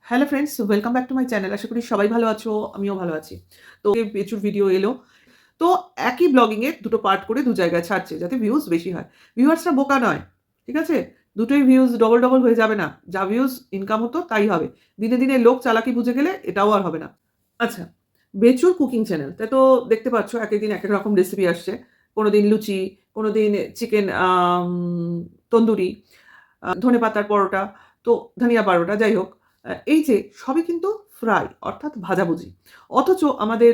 Hello friends, welcome back to my channel. আশা করি সবাই ভালো আছো, আমিও ভালো আছি। তো প্রচুর ভিডিও এলো। তো একই ব্লগিং এর দুটো পার্ট করে দু জায়গায় ছাড়ছে যাতে ভিউজ বেশি হয়। ভিউয়ার্সরা বোকা নয়, ঠিক আছে? দুটোই ভিউজ ডবল ডবল হয়ে যাবে না। যা ভিউজ ইনকাম হতো তাই হবে। দিনে দিনে লোক চালাকি বুঝে গেলে এটাও আর হবে না। আচ্ছা, বেচুর কুকিং চ্যানেল। তাই তো দেখতে পাচ্ছ একেক দিন একেক রকম রেসিপি আসছে। কোনোদিন লুচি, কোনোদিন চিকেন তন্দুরি, ধনেপাতার পরোটা, তো ধনিয়া পারোটা যাই হোক। এই যে সবই কিন্তু ফ্রাই অর্থাৎ ভাজাভুজি। অথচ আমাদের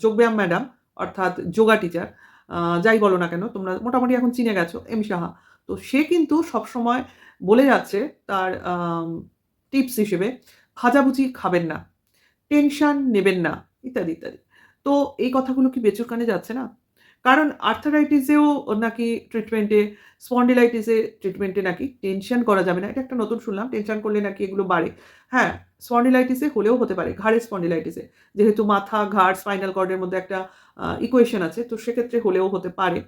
যোগব্যায়াম ম্যাডাম অর্থাৎ যোগা টিচার যাই বলো না কেন তোমরা মোটামুটি এখন চিনে গেছো এম সাহা। তো সে কিন্তু সবসময় বলে যাচ্ছে তার টিপস হিসেবে ভাজাভুজি খাবেন না, টেনশন নেবেন না ইত্যাদি, ইত্যাদি। তো এই কথাগুলো কি বেচুর কানে যাচ্ছে না? কারণ আর্থারাইটিসেও নাকি ট্রিটমেন্টে, স্পন্ডিলাইটিসে ট্রিটমেন্টে নাকি টেনশন করা যাবে না। এটা একটা নতুন শুনলাম। টেনশন করলে নাকি এগুলো বাড়ে। হ্যাঁ, স্পন্ডিলাইটিসে হলেও হতে পারে, ঘাড়ের স্পন্ডিলাইটিসে। যেহেতু মাথা, ঘাড়, স্পাইনাল কর্ডের মধ্যে একটা ইকুয়েশন আছে। তো সেক্ষেত্রে হলেও হতে পারে।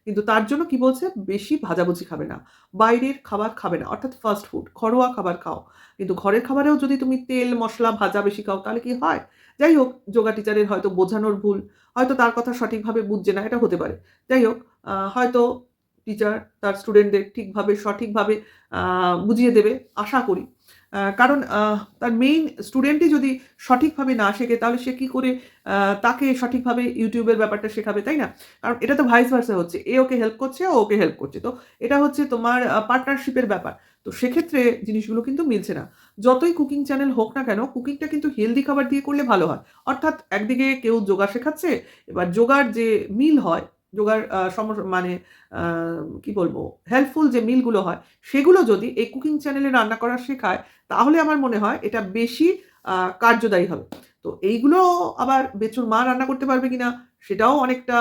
কিন্তু তার জন্য কি বলছে? বেশি ভাজাভুজি খাবে না। বাইরের খাবার খাবে না। অর্থাৎ ফাস্ট ফুড, ঘরোয়া খাবার খাও। কিন্তু ঘরের খাবারেও যদি তুমি তেল, মসলা, ভাজা বেশি খাও তাহলে কি হয়? যাই হোক, যোগা টিচারের হয়তো বোঝানোর ভুল, হয়তো তার কথা সঠিকভাবে বুঝছে না, এটা হতে পারে। যাই হোক, হয়তো টিচার তার স্টুডেন্টদের ঠিকভাবে সঠিকভাবে বুঝিয়ে দেবে আশা করি। কারণ তার মেইন স্টুডেন্টই যদি সঠিকভাবে না শেখে তাহলে সে কি করে তাকে সঠিকভাবে ইউটিউবের ব্যাপারটা শেখাবে, তাই না? কারণ এটা তো ভাইস ভার্সা হচ্ছে। এ ওকে হেল্প করছে, ও ওকে হেল্প করছে। তো এটা হচ্ছে তোমার পার্টনারশিপের ব্যাপার। তো সেক্ষেত্রে জিনিসগুলো কিন্তু মিলছে না। যতই কুকিং চ্যানেল হোক না কেন, কুকিংটা কিন্তু হেলদি খাবার দিয়ে করলে ভালো হয়। অর্থাৎ একদিকে কেউ যোগা শেখাচ্ছে, এবার যোগার যে মিল হয়, যোগার মানে আ কি বলবো? হেল্পফুল যে মিলগুলো হয়, সেগুলো যদি এই কুকিং চ্যানেলে রান্না করা শেখায়, তাহলে আমার মনে হয় এটা বেশি কার্যদায়ী হবে। তো এইগুলো আবার বেচুর মা রান্না করতে পারবে কিনা, সেটাও অনেকটা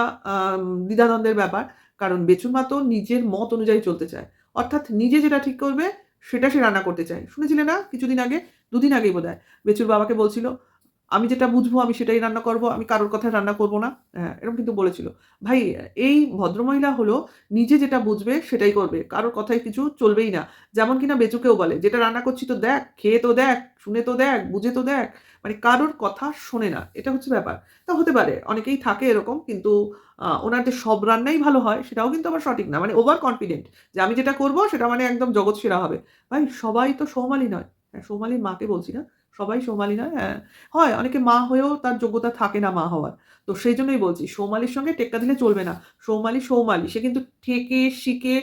দ্বিধাদ্বন্দ্বের ব্যাপার। কারণ বেচুর মা তো নিজের মত অনুযায়ী চলতে চায়। অর্থাৎ নিজে যেটা ঠিক করবে, সেটা সে রান্না করতে চায়। শুনেছিলে না কিছুদিন আগে? ২ দিন আগেই বোধহয়। বেচুর বাবাকে বলছিল, "আমি যেটা বুঝবো আমি সেটাই রান্না করব। আমি কারোর কথায় রান্না করব না।" হ্যাঁ, এরকম কিন্তু বলেছিল। ভাই, এই ভদ্রমহিলা হলো নিজে যেটা বুঝবে সেটাই করবে। কারোর কথায় কিছু চলবেই না। যেমন কিনা বেচুকেও বলে, "যেটা রান্না করছি তো দেখ, খেয়ে তো দেখ, শুনে তো দেখ, বুঝে তো দেখ।" মানে কারোর কথা শোনে না। এটা হচ্ছে ব্যাপার। তা হতে পারে অনেকেই থাকে এরকম, কিন্তু ওনার যে সব রান্নাই ভালো হয় সেটাও কিন্তু আবার সঠিক না। মানে ওভার কনফিডেন্ট যে আমি যেটা করব সেটা মানে একদম জগৎ সেরা হবে। ভাই, সবাই তো সৌমালি নয়। হ্যাঁ, সৌমালির মাকে বলছি না। সবাই সৌমালি নয়। হ্যাঁ, হয় অনেকে মা হয়েও তার যোগ্যতা থাকে না মা হওয়ার। তো সেইজন্যই বলছি সৌমালির সঙ্গে টেক্কা দিলে চলবে না। সৌমালি সৌমালি। সে কিন্তু ঠেকে শিখে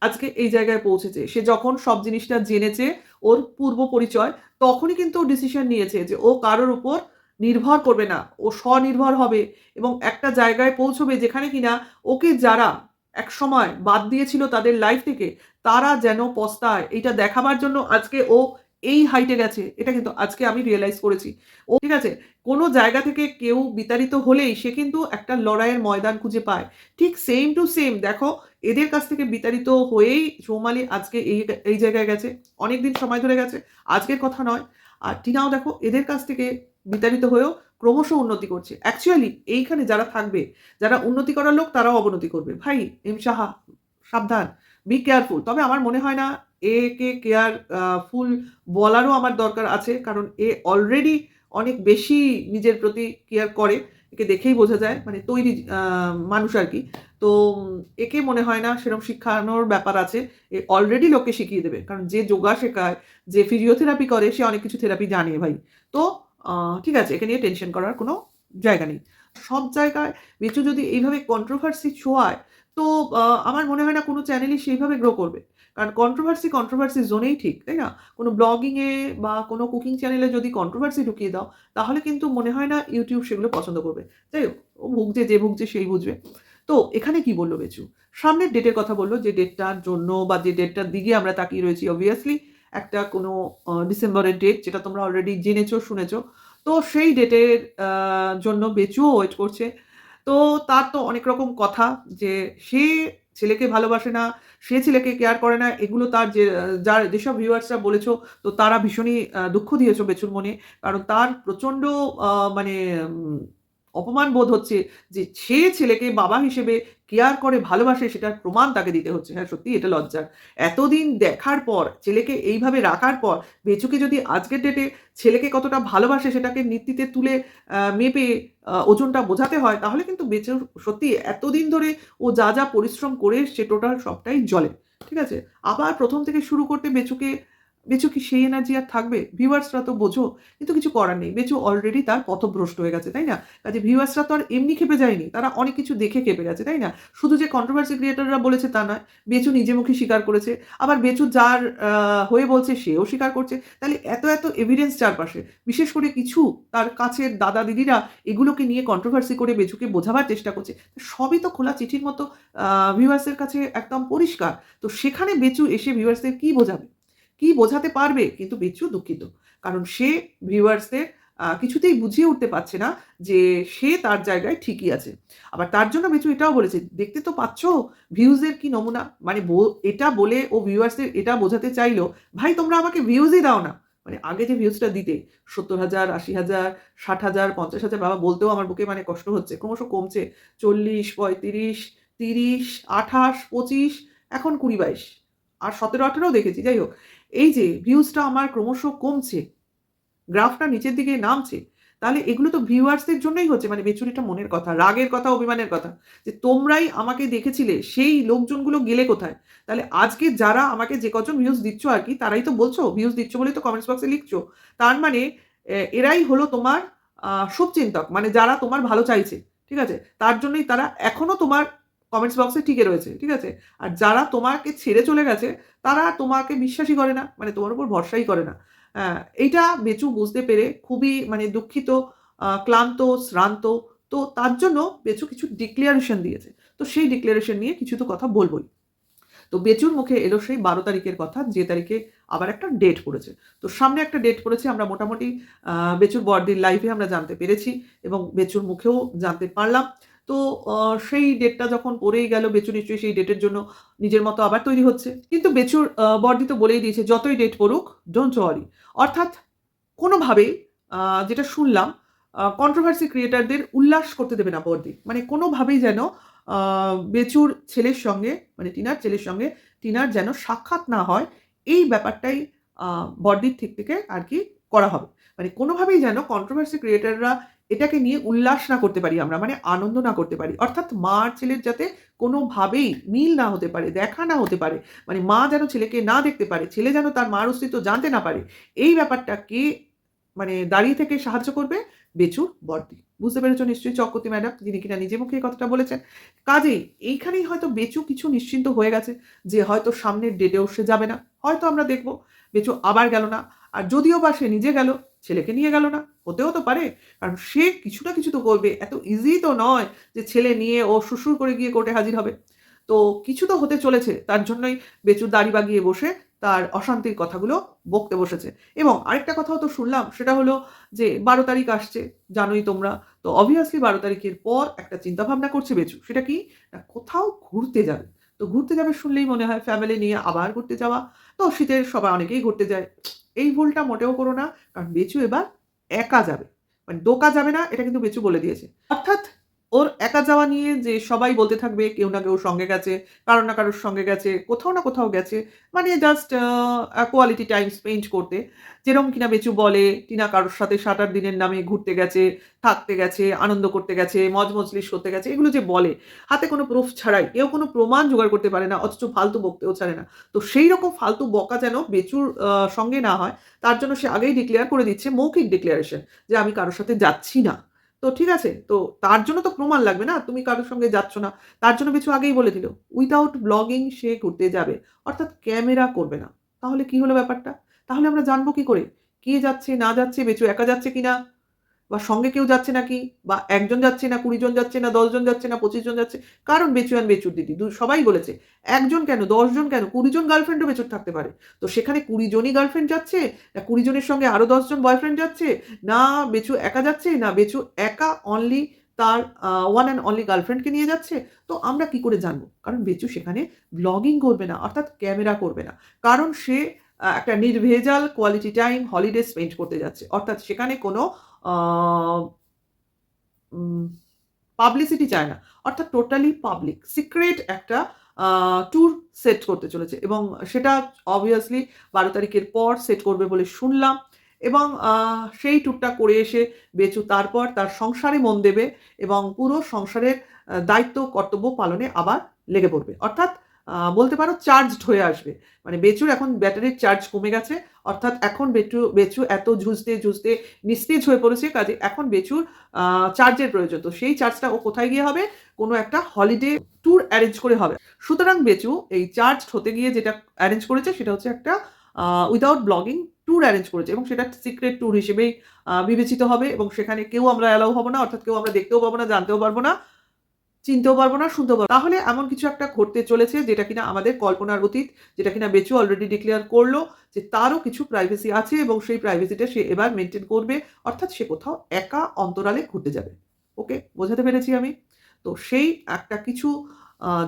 আজকে এই জায়গায় পৌঁছেছে। সে যখন সব জিনিসটা জেনেছে, ওর পূর্ব পরিচয়, তখনই কিন্তু ও ডিসিশন নিয়েছে যে ও কারোর উপর নির্ভর করবে না। ও স্বনির্ভর হবে এবং একটা জায়গায় পৌঁছবে যেখানে কিনা ওকে যারা একসময় বাদ দিয়েছিল তাদের লাইফ থেকে, তারা যেন পস্তায়। এইটা দেখাবার জন্য আজকে ও এই হাইটে গেছে। এটা কিন্তু আজকে আমি রিয়ালাইজ করেছি। ও ঠিক আছে? কোনো জায়গা থেকে কেউ বিতাড়িত হলেই সে কিন্তু একটা লড়াইয়ের ময়দান খুঁজে পায়। ঠিক সেম টু সেম দেখো, এদের কাছ থেকে বিতাড়িত হয়েই সৌমালি আজকে এই জায়গায় গেছে। অনেকদিন সময় ধরে গেছে। আজকের কথা নয়। আর টিনাও দেখো এদের কাছ থেকে বিতাড়িত হয়েও ক্রমশ উন্নতি করছে। অ্যাকচুয়ালি এইখানে যারা থাকবে, যারা উন্নতি করার লোক তারাও অবনতি করবে। ভাই এম সাহা, সাবধান, বি কেয়ারফুল। তবে আমার মনে হয় না একে কেয়ার ফুল বলারও আমার দরকার আছে। কারণ এ অলরেডি অনেক বেশি নিজের প্রতি কেয়ার করে। একে দেখেই বোঝা যায়। মানে তৈরি মানুষ আরকি। তো একে মনে হয় না সেরকম শিখানোর ব্যাপার আছে। এ অলরেডি লোককে শিখিয়ে দেবে। কারণ যে যোগা শেখায়, যে ফিজিওথেরাপি করে সে অনেক কিছু থেরাপি জানে ভাই। তো ঠিক আছে, একে নিয়ে টেনশন করার কোনো জায়গা নেই। সব জায়গায় বেচু যদি এইভাবে কন্ট্রোভার্সি ছোঁয়ায়, তো আমার মনে হয় না কোনো চ্যানেলই সেইভাবে গ্রো করবে। কারণ কন্ট্রোভার্সি জোনেই ঠিক, তাই না? কোনো ব্লগিংয়ে বা কোনো কুকিং চ্যানেলে যদি কন্ট্রোভার্সি ঢুকিয়ে দাও, তাহলে কিন্তু মনে হয় না YouTube সেগুলো পছন্দ করবে। যাই হোক, ও ভুগছে, যে ভুগছে সেই বুঝবে। তো এখানে কি বলল বেচু? সামনের ডেটের কথা বলল, যে ডেটটার জন্য বা যে ডেটটার দিকে আমরা তাকিয়ে রয়েছি অবভিয়াসলি একটা কোনো ডিসেম্বরের ডেট, যেটা তোমরা অলরেডি জেনেছো, শুনেছো। তো সেই ডেটের আ জন্য বেচুও ওয়েট করছে। তো তার তো অনেক রকম কথা, যে সে ছেলেকে ভালোবাসে না, সে ছেলেকে কেয়ার করে না। এগুলো তার যে যেসব ভিউয়ার্সরা বলেছো, তো তারা ভীষণই দুঃখ দিয়েছো বেচুর মনে। কারণ তার প্রচণ্ড মানে উম অপমান বোধ হচ্ছে যে সে ছেলেকে বাবা হিসেবে কেয়ার করে ভালোবাসে, সেটার প্রমাণ তাকে দিতে হচ্ছে। হ্যাঁ, সত্যি এটা লজ্জার। এতদিন দেখার পর, ছেলেকে এইভাবে রাখার পর, বেচুকে যদি আজকের ডেটে ছেলেকে কতটা ভালোবাসে সেটাকে নিত্যিতে তুলে মেপে ওজনটা বোঝাতে হয়, তাহলে কিন্তু বেচুর সত্যি এতদিন ধরে ও যা যা পরিশ্রম করে এসছে টোটাল সবটাই জলে। ঠিক আছে? আবার প্রথম থেকে শুরু করতে বেচু কি সেই এনার্জি আর থাকবে? ভিউয়ার্সরা তো বোঝো, কিন্তু কিছু করার নেই। বেচু অলরেডি তার পথভ্রষ্ট হয়ে গেছে, তাই না? কাজে ভিউয়ার্সরা তো আর এমনি খেপে যায়নি। তারা অনেক কিছু দেখে খেপে গেছে, তাই না? শুধু যে কন্ট্রোভার্সি ক্রিয়েটররা বলেছে তা নয়। বেচু নিজে মুখে স্বীকার করেছে। আবার বেচু যার হয়ে বলছে সেও স্বীকার করছে। তাহলে এত এভিডেন্স চারপাশে। বিশেষ করে কিছু তার কাছের দাদা-দিদিরা এগুলোকে নিয়ে কন্ট্রোভার্সি করে বেচুকে বোঝাবার চেষ্টা করছে। সবই তো খোলা চিঠির মতো ভিউয়ার্সের কাছে একদম পরিষ্কার। তো সেখানে বেচু এসে ভিউয়ার্সদের কি বোঝাবে? কি বোঝাতে পারবে? কিন্তু বিচ্ছু দুঃখিত। কারণ সে ভিউয়ার্সদের কিছুতেই বুঝিয়ে উঠতে পারছে না যে সে তার জায়গায় ঠিকই আছে। আবার তার জন্য বিচ্ছু এটাও বলেছে, "দেখতে তো পাচ্ছ ভিউজের কি নমুনা?" মানে এটা বলে ও ভিউয়ার্সদের এটা বোঝাতে চাইলো, "ভাই তোমরা আমাকে ভিউজই দাও না।" মানে আগে যে ভিউজটা দিতে ৭০,০০০, ৮০,০০০, ৬০,০০০, ৫০,০০০ বাবা বলতেও আমার বুকে মানে কষ্ট হচ্ছে। ক্রমশ কমছে। ৪০, ৩৫, ৩০, ২৮, ২৫, এখন ২০, ২২ আর ১৭, ১৮ও দেখেছি। যাই হোক। এই যে ভিউজটা আমার ক্রমশ কমছে, গ্রাফটা নিচের দিকে নামছে, তাহলে এগুলো তো ভিউয়ার্সদের জন্যই হচ্ছে। মানে বেচুর এটা মনের কথা, রাগের কথা, অভিমানের কথা। যে তোমরাই আমাকে দেখেছিলে, সেই লোকজনগুলো গেলে কোথায়? তাহলে আজকে যারা আমাকে যে কজন ভিউজ দিচ্ছ আরকি, তারাই তো বলছো, ভিউজ দিচ্ছ বলেই তো কমেন্টস বক্সে লিখছো। তার মানে এরাই হলো তোমার শুভচিন্তক। মানে যারা তোমার ভালো চাইছে। ঠিক আছে? তার জন্যই তারা এখনো তোমার কমেন্টস বক্সে টিকে রয়েছে। ঠিক আছে? আর যারা তোমাকে ছেড়ে চলে গেছে, তারা তোমাকে বিশ্বাসই করে না। মানে তোমার উপর ভরসাই করে না। এইটা বেচু বুঝতে পেরে খুবই মানে দুঃখিত, ক্লান্ত, শ্রান্ত। তো তার জন্য বেচু কিছু ডিক্লারেশন দিয়েছে। তো সেই ডিক্লারেশন নিয়ে কিছু তো কথা বলবই। তো বেচুর মুখে এলো সেই ১২ তারিখের কথা, যে তারিখে আবার একটা ডেট পড়েছে। তো সামনে একটা ডেট পড়েছে, আমরা মোটামুটি বেচুর বড়দির লাইভে আমরা জানতে পেরেছি এবং বেচুর মুখেও জানতে পারলাম। তো আ সেই ডেটটা যখন পড়েই গেল, বেচু নিশ্চয়ই সেই ডেটের জন্য নিজের মতো আবার তৈরি হচ্ছে। কিন্তু বেচুর বড়দি তো বলেই দিয়েছে, যতই ডেট পড়ুক, ডোন্ট ওয়ারি। অর্থাৎ কোনোভাবেই আ যেটা শুনলাম, কন্ট্রোভার্সি ক্রিয়েটরদের উল্লাস করতে দেবে না বড়দি। মানে কোনোভাবেই যেন আ বেচুর ছেলের সঙ্গে, মানে টিনার ছেলের সঙ্গে টিনার যেন সাক্ষাৎ না হয়, এই ব্যাপারটাই আ বড়দির দিক থেকে আরকি করা হবে। মানে কোনোভাবেই যেন কন্ট্রোভার্সি ক্রিয়েটররা এটাকে নিয়ে উল্লাস না করতে পারি আমরা, মানে আনন্দ না করতে পারি। অর্থাৎ মা আর ছেলের যাতে কোনোভাবেই মিল না হতে পারে, দেখা না হতে পারে। মানে মা যেন ছেলেকে না দেখতে পারে, ছেলে যেন তার মার অস্তিত্ব জানতে না পারে। এই ব্যাপারটাকে মানে দাঁড়িয়ে থেকে সাহায্য করবে বেচুর বড়দি। বুঝতে পেরেছ নিশ্চয়ই চক্রবর্তী ম্যাডাম, যিনি কিনা নিজে মুখে এই কথাটা বলেছেন। কাজেই এইখানেই হয়তো বেচু কিছু নিশ্চিন্ত হয়ে গেছে যে হয়তো সামনের ডেটেও সে যাবে না। হয়তো আমরা দেখব বেচু আবার গেল না। আর যদিও বা সে নিজে গেল, ছেলেকে নিয়ে গেল না। হতেও তো পারে। কারণ সে কিছু না কিছু তো করবে। এত ইজি তো নয় যে ছেলে নিয়ে ও সুরসুর করে গিয়ে কোর্টে হাজির হবে। তো কিছু তো হতে চলেছে। তার জন্যই বেচুর দাড়ি বাগিয়ে বসে তার অশান্তির কথাগুলো বকতে বসেছে। এবং আরেকটা কথাও তো শুনলাম, সেটা হলো যে ১২ তারিখ আসছে, জানোই তোমরা। তো obviously ১২ তারিখের পর একটা চিন্তাভাবনা করছে বেচু। সেটা কি? না কোথাও ঘুরতে যাবে। তো ঘুরতে যাবে শুনলেই মনে হয় ফ্যামিলি নিয়ে আবার ঘুরতে যাওয়া। তো শীতের সবাই অনেকেই ঘুরতে যায়। এই ভুলটা মোটেও করো না। কারণ বেচু এবার একা যাবে। মানে দোকা যাবে না, এটা কিন্তু বেচু বলে দিয়েছে। অর্থাৎ ওর একা যাওয়া নিয়ে যে সবাই বলতে থাকবে কেউ না কেউ সঙ্গে গেছে, কারো না কারোর সঙ্গে গেছে, কোথাও না কোথাও গেছে। মানে জাস্ট কোয়ালিটি টাইম স্পেন্ড করতে। যেরকম কিনা বেচু বলে, টিনা কারোর সাথে ৭-৮ দিনের নামে ঘুরতে গেছে, থাকতে গেছে, আনন্দ করতে গেছে, মজলিস করতে গেছে। এগুলো যে বলে, হাতে কোনো প্রুফ ছাড়াই, কেউ কোনো প্রমাণ জোগাড় করতে পারে না, অথচ ফালতু বকতেও ছাড়ে না। তো সেইরকম ফালতু বকা যেন বেচুর সঙ্গে না হয়, তার জন্য সে আগেই ডিক্লেয়ার করে দিচ্ছে, মৌখিক ডিক্লারেশন, যে আমি কারো সাথে যাচ্ছি না। তো ঠিক আছে? তো তার জন্য তো প্রমাণ লাগবে না, তুমি কারো সঙ্গে যাচ্ছ না। তার জন্য বেচু আগেই বলে দিল, উইথআউট ব্লগিং সে ঘুরতে যাবে। অর্থাৎ ক্যামেরা করবে না। তাহলে কি হলো ব্যাপারটা? তাহলে আমরা জানবো কি করে? কে যাচ্ছে না যাচ্ছে, বেচু একা যাচ্ছে কিনা? বা সঙ্গে কেউ যাচ্ছে নাকি? বা ১ জন যাচ্ছে না ২০ জন যাচ্ছে না ১০ জন যাচ্ছে না ২৫ জন যাচ্ছে? কারণ বেচু অ্যান্ড বেচুর দিদি সবাই বলেছে, ১ জন কেন ১০ জন কেন ২০ জন গার্লফ্রেন্ডও বেচুর থাকতে পারে। তো সেখানে ২০ জনই গার্লফ্রেন্ড যাচ্ছে, না ২০ জনের সঙ্গে আরো ১০ জন বয়ফ্রেন্ড যাচ্ছে, না বেচু একা যাচ্ছে, না বেচু একা অনলি তার ওয়ান অ্যান্ড অনলি গার্লফ্রেন্ডকে নিয়ে যাচ্ছে। তো আমরা কি করে জানবো? কারণ বেচু সেখানে ব্লগিং করবে না, অর্থাৎ ক্যামেরা করবে না। কারণ সে একটা নির্ভেজাল কোয়ালিটি টাইম হলিডে স্পেন্ড করতে যাচ্ছে। অর্থাৎ সেখানে কোনো আ পাবলিসিটি চায় না, অর্থাৎ টোটালি পাবলিক সিক্রেট একটা ট্যুর সেট করতে চলেছে এবং সেটা অবভিয়াসলি 12 তারিখের পর সেট করবে বলে শুনলাম এবং সেই ট্যুরটা করে এসে বেচু তারপর তার সংসারে মন দেবে এবং পুরো সংসারের দায়িত্ব কর্তব্য পালনে আবার লেগে পড়বে, অর্থাৎ বলতে পারো চার্জড হয়ে আসবে। মানে বেচুর এখন ব্যাটারির চার্জ কমে গেছে, অর্থাৎ এখন বেচু এত ঝুঁজতে নিস্তেজ হয়ে পড়েছে, কাজে এখন বেচুর চার্জের প্রয়োজন। তো সেই চার্জটা ও কোথায় গিয়ে হবে? কোনো একটা হলিডে ট্যুর অ্যারেঞ্জ করে হবে। সুতরাং বেচু এই চার্জড হতে গিয়ে যেটা অ্যারেঞ্জ করেছে সেটা হচ্ছে একটা উইদাউট ব্লগিং ট্যুর অ্যারেঞ্জ করেছে এবং সেটা সিক্রেট ট্যুর হিসেবেই বিবেচিত হবে এবং সেখানে কেউ আমরা অ্যালাউ হব না, অর্থাৎ কেউ আমরা দেখতেও পাবো না, জানতেও পারবো না, চিনতেও পারবো না, শুনতেও পারবো না। তাহলে এমন কিছু একটা ঘটতে চলেছে যেটা কিনা আমাদের কল্পনার অতীত, যেটা কিনা বেচু অলরেডি ডিক্লেয়ার করলো যে তারও কিছু প্রাইভেসি আছে এবং সেই প্রাইভেসিটা সে এবার মেনটেন করবে, অর্থাৎ সে কোথাও একা অন্তরালে ঘুরতে যাবে। ওকে, বোঝাতে পেরেছি আমি? তো সেই একটা কিছু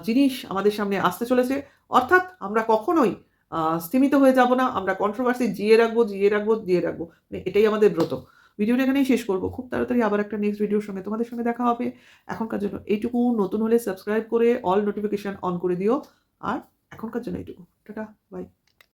জিনিস আমাদের সামনে আসতে চলেছে, অর্থাৎ আমরা কখনোই স্তিমিত হয়ে যাব না, আমরা কন্ট্রোভার্সি জিয়ে রাখবো, জিয়ে রাখবো, জিয়ে রাখবো। মানে এটাই আমাদের ব্রত। ভিডিওটা এখানেই শেষ করব। খুব তাড়াতাড়ি আবার একটা নেক্সট ভিডিওর সঙ্গে তোমাদের সঙ্গে দেখা হবে। এখনকার জন্য এইটুকু। নতুন হলে সাবস্ক্রাইব করে অল নোটিফিকেশন অন করে দিও। আর এখনকার জন্য এইটুকু। Tata, by.